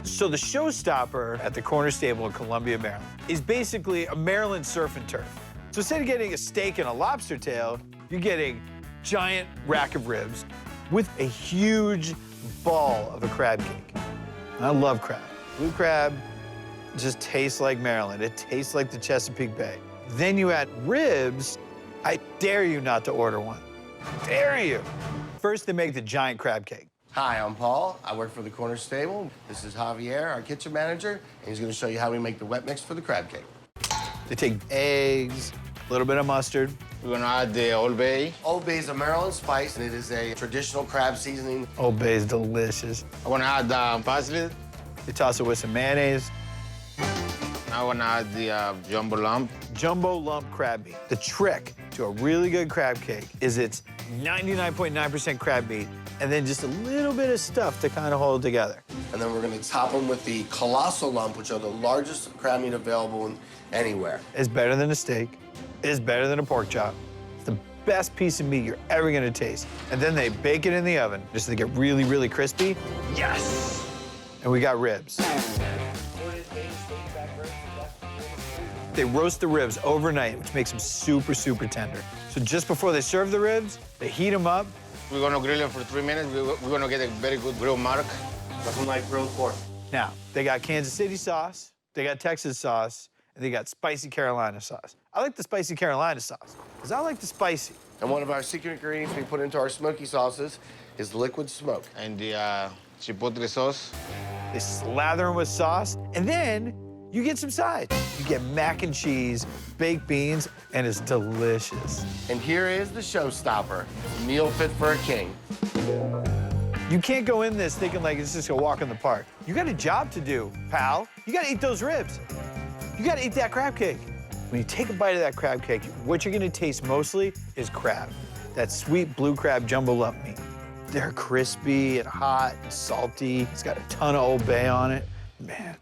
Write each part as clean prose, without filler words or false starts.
So the Showstopper at the Corner Stable in Columbia, Maryland, is basically a Maryland surf and turf. So instead of getting a steak and a lobster tail, you're getting giant rack of ribs with a huge ball of a crab cake. I love crab. Blue crab just tastes like Maryland. It tastes like the Chesapeake Bay. Then you add ribs. I dare you not to order one. Dare you. First, they make the giant crab cake. Hi, I'm Paul. I work for the Corner Stable. This is Javier, our kitchen manager, and he's going to show you how we make the wet mix for the crab cake. They take eggs, a little bit of mustard. We're gonna add the Old Bay. Old Bay is a Maryland spice, and it is a traditional crab seasoning. Old Bay is delicious. I wanna add parsley. They toss it with some mayonnaise. I wanna add the jumbo lump. Jumbo lump crab meat. The trick to a really good crab cake is it's 99.9% crab meat and then just a little bit of stuff to kind of hold it together. And then we're going to top them with the colossal lump, which are the largest crab meat available anywhere. It's better than a steak. It's better than a pork chop. It's the best piece of meat you're ever gonna taste. And then they bake it in the oven just so they get really, really crispy. Yes! And we got ribs. They roast the ribs overnight, which makes them super, super tender. So just before they serve the ribs, they heat them up. We're gonna grill them for 3 minutes. We're gonna get a very good grill mark. Nothing like grilled pork. Now, they got Kansas City sauce, they got Texas sauce, and they got spicy Carolina sauce. I like the spicy Carolina sauce, because I like the spicy. And one of our secret ingredients we put into our smoky sauces is liquid smoke. And the chipotle sauce. They slather them with sauce, and then you get some sides. You get mac and cheese, baked beans, and it's delicious. And here is the Showstopper, meal fit for a king. You can't go in this thinking like it's just a walk in the park. You got a job to do, pal. You gotta eat those ribs. You gotta eat that crab cake. When you take a bite of that crab cake, what you're gonna taste mostly is crab. That sweet blue crab jumbo lump meat. They're crispy and hot and salty. It's got a ton of Old Bay on it. Man.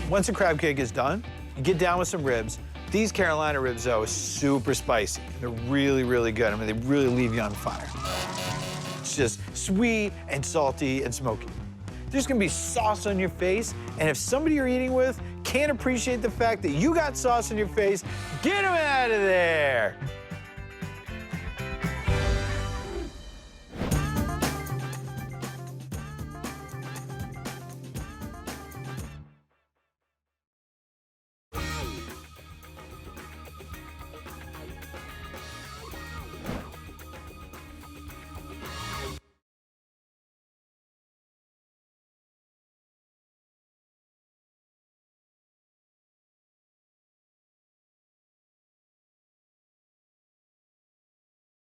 Once the crab cake is done, you get down with some ribs. These Carolina ribs, though, are super spicy. They're really, really good. I mean, they really leave you on fire. It's just sweet and salty and smoky. There's gonna be sauce on your face, and if somebody you're eating with can't appreciate the fact that you got sauce on your face, get them out of there.